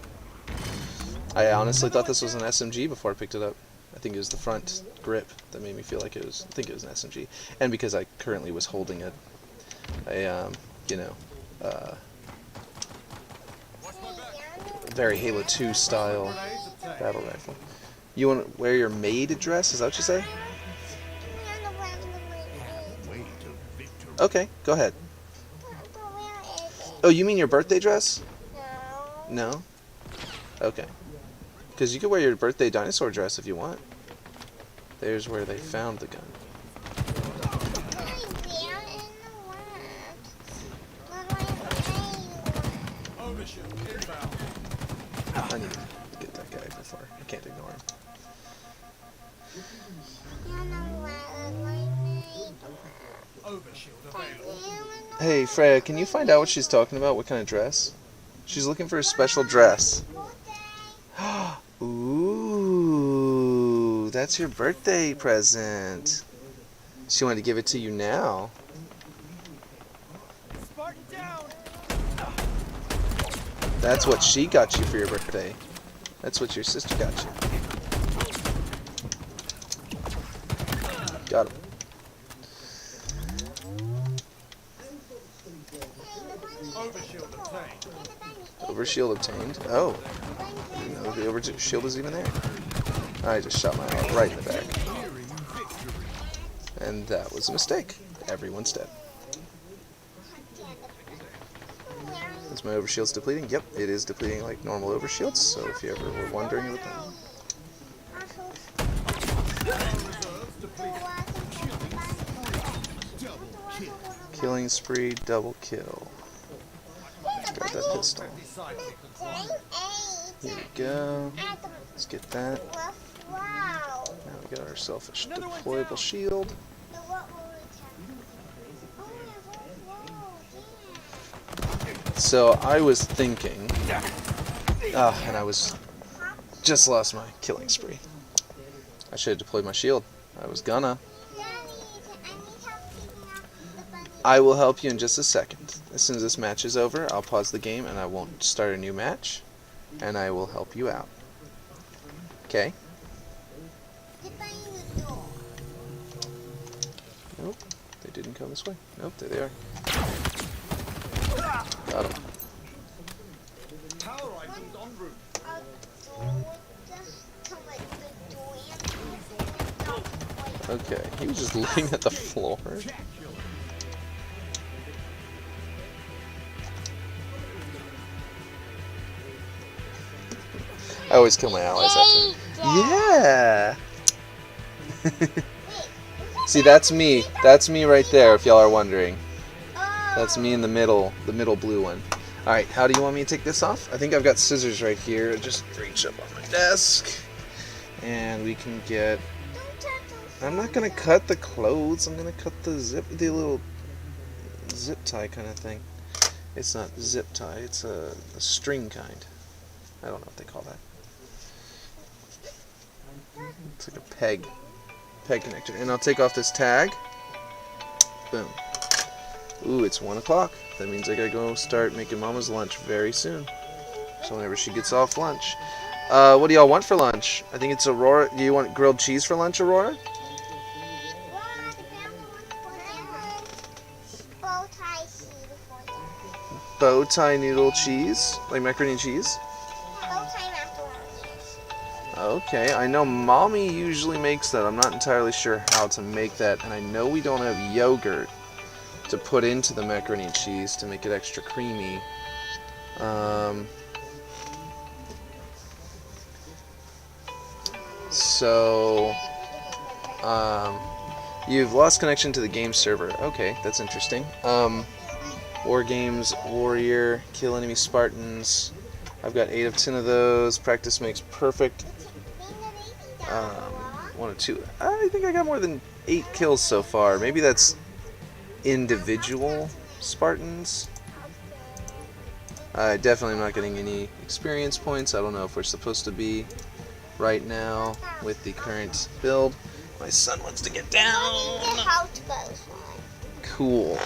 I honestly thought this was an SMG before I picked it up. I think it was the front grip that made me feel like it was. I think it was an SMG, and because I currently was holding a very Halo 2 style battle rifle. You want to wear your maid dress? Is that what you say? Okay, go ahead. Oh, you mean your birthday dress? No. Okay. Because you could wear your birthday dinosaur dress if you want. There's where they found the gun. I need to get that guy before. I can't ignore him. Hey, Freya, can you find out what she's talking about? What kind of dress? She's looking for a special dress. Ooh, that's your birthday present. She wanted to give it to you now. That's what she got you for your birthday. That's what your sister got you. Got him. Overshield obtained. Oh. I didn't know the overshield was even there. I just shot my arm right in the back. And that was a mistake. Everyone's dead. Is my overshield's depleting? Yep, it is depleting like normal overshields, so if you ever were wondering about that. Killing spree, double kill. Grab that pistol. Here we go. Let's get that. Wow. Now we got ourselves a deployable shield. So I was thinking, and I was just lost my killing spree. I should have deployed my shield. I was gonna. I will help you in just a second. As soon as this match is over, I'll pause the game and I won't start a new match, and I will help you out. Okay? Nope, they didn't come this way. Nope, there they are. Got him. Power items en route. Okay, he was just looking at the floor. I always kill my allies after. Yeah! See, that's me. That's me right there, if y'all are wondering. That's me in the middle blue one. Alright, how do you want me to take this off? I think I've got scissors right here. Just reach up on my desk. And we can get... I'm not going to cut the clothes. I'm going to cut the little zip tie kind of thing. It's not zip tie. It's a string kind. I don't know what they call that. It's like a peg connector. And I'll take off this tag. Boom. Ooh, it's 1 o'clock. That means I gotta go start making Mama's lunch very soon. So whenever she gets off lunch. What do y'all want for lunch? I think it's Aurora. Do you want grilled cheese for lunch, Aurora? Bow tie noodle cheese? Like macaroni and cheese? Okay, I know Mommy usually makes that. I'm not entirely sure how to make that. And I know we don't have yogurt to put into the macaroni and cheese to make it extra creamy. You've lost connection to the game server. Okay, that's interesting. War games, warrior, kill enemy Spartans. I've got 8 of 10 of those. Practice makes perfect. 1 or 2. I think I got more than 8 kills so far. Maybe that's individual Spartans. I definitely am not getting any experience points. I don't know if we're supposed to be right now with the current build. My son wants to get down. Cool.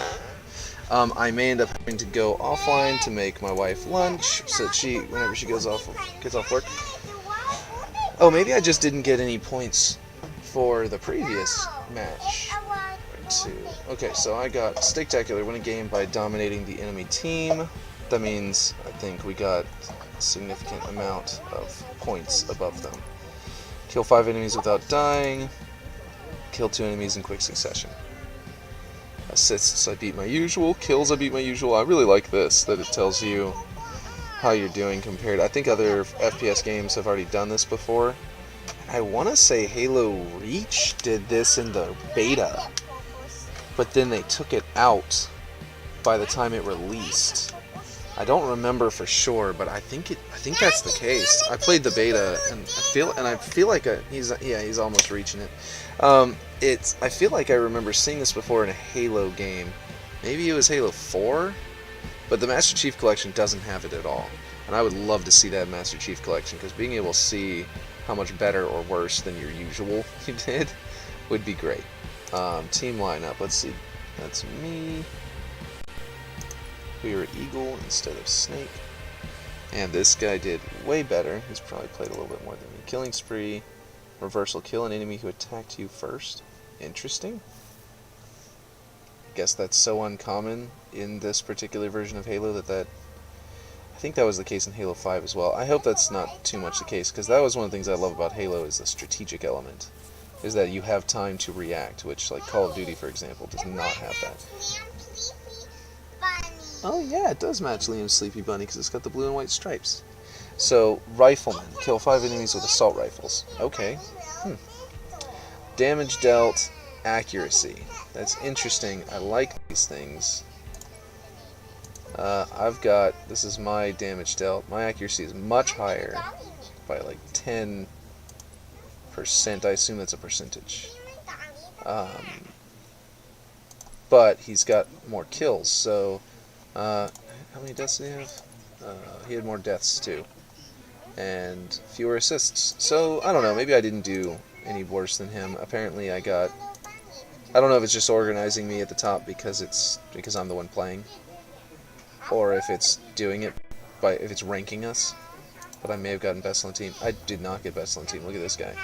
I may end up having to go offline to make my wife lunch, so that she, whenever she gets off work. Oh, maybe I just didn't get any points for the previous match. Okay, so I got Steaktacular, win a game by dominating the enemy team. That means I think we got a significant amount of points above them. Kill 5 enemies without dying. Kill 2 enemies in quick succession. Assists, I beat my usual. Kills, I beat my usual. I really like this, that it tells you how you're doing compared. I think other FPS games have already done this before. I want to say Halo Reach did this in the beta, but then they took it out by the time it released. I don't remember for sure, but I think that's the case. I played the beta, and I feel like he's almost reaching it. I feel like I remember seeing this before in a Halo game. Maybe it was Halo 4, but the Master Chief Collection doesn't have it at all. And I would love to see that Master Chief Collection, because being able to see how much better or worse than your usual you did would be great. Team lineup, let's see. That's me. We were Eagle instead of Snake. And this guy did way better. He's probably played a little bit more than me. Killing spree. Reversal, kill an enemy who attacked you first. Interesting. I guess that's so uncommon in this particular version of Halo that I think that was the case in Halo 5 as well. I hope that's not too much the case, because that was one of the things I love about Halo is the strategic element. Is that you have time to react, which, like Call of Duty, for example, does not have that. Oh yeah, it does match Liam's Sleepy Bunny because it's got the blue and white stripes. So, Rifleman. Kill 5 enemies with assault rifles. Okay. Damage dealt, accuracy. That's interesting. I like these things. I've got, this is my damage dealt. My accuracy is much higher by like 10%. I assume that's a percentage. But he's got more kills, so how many deaths did he have? He had more deaths too, and fewer assists. So I don't know, maybe I didn't do any worse than him. Apparently I don't know if it's just organizing me at the top because I'm the one playing, or if it's doing it if it's ranking us. But I may have gotten best on the team. I did not get best on the team. Look at this guy.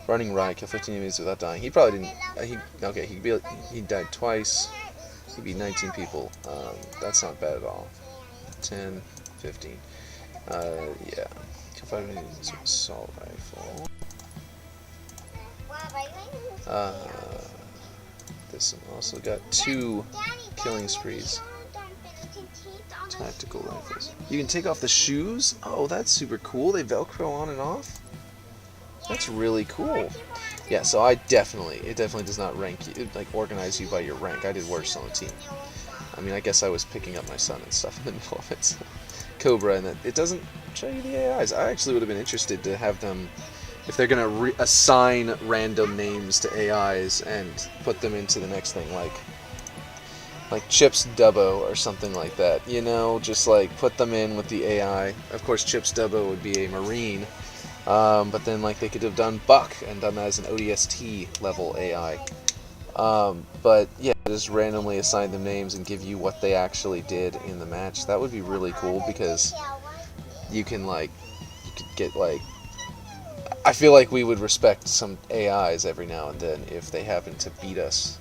Running riot, kill 15 enemies without dying. He probably didn't. He died twice. He beat 19 people. That's not bad at all. 10, 15. Yeah. Kill 5 enemies with assault rifle. This one also got 2 killing sprees. Tactical rifles. You can take off the shoes? Oh, that's super cool. They Velcro on and off? That's really cool. Yeah, so it definitely does not rank you, like organize you by your rank. I did worse on the team. I mean, I guess I was picking up my son and stuff in the middle of it. Cobra, and it doesn't show you the AIs. I actually would have been interested to have them, if they're going to assign random names to AIs and put them into the next thing, like Chips Dubbo or something like that. You know, just like put them in with the AI. Of course, Chips Dubbo would be a Marine. But then, like, they could have done Buck and done that as an ODST level AI. But yeah, just randomly assign them names and give you what they actually did in the match. That would be really cool because you could get like, I feel like we would respect some AIs every now and then if they happen to beat us.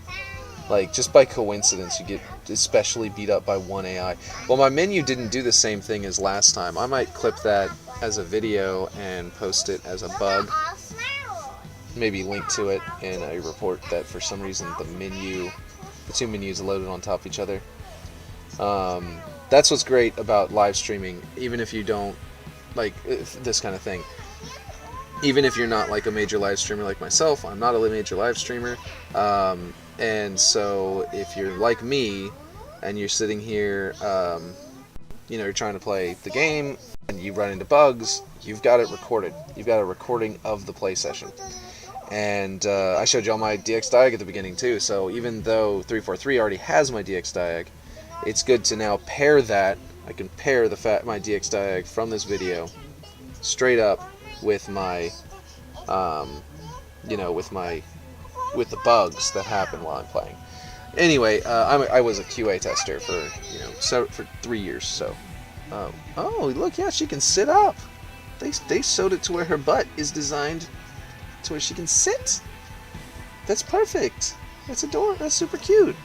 Like, just by coincidence, you get especially beat up by one AI. Well, my menu didn't do the same thing as last time. I might clip that as a video and post it as a bug. Maybe link to it in a report that for some reason the 2 menus loaded on top of each other. That's what's great about live streaming, even if you don't like this kind of thing. Even if you're not like a major live streamer like myself, I'm not a major live streamer. And so if you're like me and you're sitting here, you're trying to play the game and you run into bugs, you've got it recorded. You've got a recording of the play session. And I showed you all my DX Diag at the beginning too, so even though 343 already has my DX Diag, it's good to now pair that. I can pair my DX Diag from this video straight up with my, with the bugs that happen while I'm playing. Anyway, I was a QA tester for 3 years, so. Oh, look, yeah, she can sit up. They sewed it to where her butt is designed to where she can sit. That's perfect. That's adorable. That's super cute.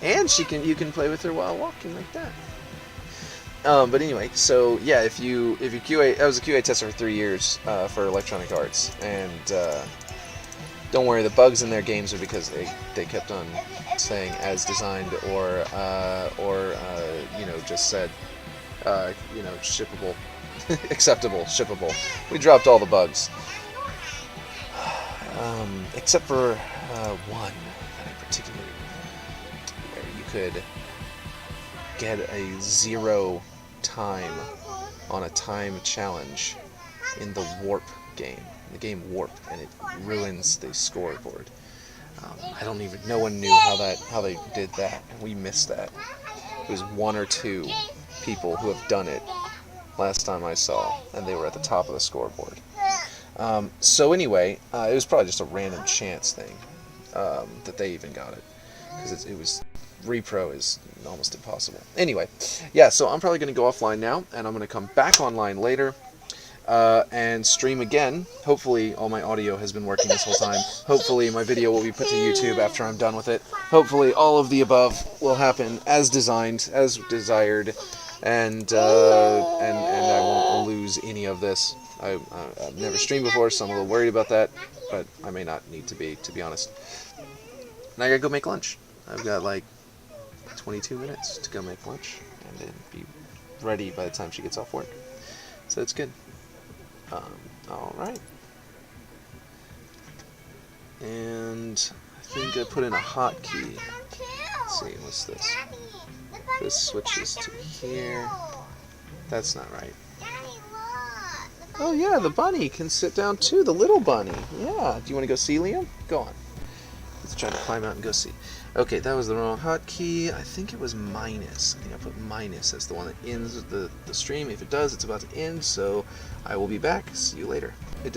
And you can play with her while walking like that. But anyway, so yeah, if you QA, I was a QA tester for 3 years for Electronic Arts, and don't worry, the bugs in their games are because they kept on saying as designed or just said shippable, acceptable, shippable. We dropped all the bugs, except for one that I particularly where you could get a 0 time on a time challenge in the Warp game. The game Warp, and it ruins the scoreboard. No one knew how they did that, and we missed that. It was 1 or 2 people who have done it last time I saw, and they were at the top of the scoreboard. So anyway, it was probably just a random chance thing that they even got it, because it was repro is almost impossible. Anyway, yeah, so I'm probably going to go offline now, and I'm going to come back online later and stream again. Hopefully all my audio has been working this whole time. Hopefully my video will be put to YouTube after I'm done with it. Hopefully all of the above will happen as designed, as desired, and I won't lose any of this. I've never streamed before, so I'm a little worried about that, but I may not need to be honest. And I gotta go make lunch. I've got like 22 minutes to go make lunch and then be ready by the time she gets off work. So it's good. Alright. And I think I put in a hotkey. Let's see, what's this? This switches to here. That's not right. Daddy, look. Oh yeah, the bunny can sit down too, the little bunny. Yeah, do you want to go see Liam? Go on. Let's try to climb out and go see. Okay, that was the wrong hotkey. I think it was minus. I think I put minus. That's the one that ends the stream. If it does, it's about to end, so I will be back. See you later. It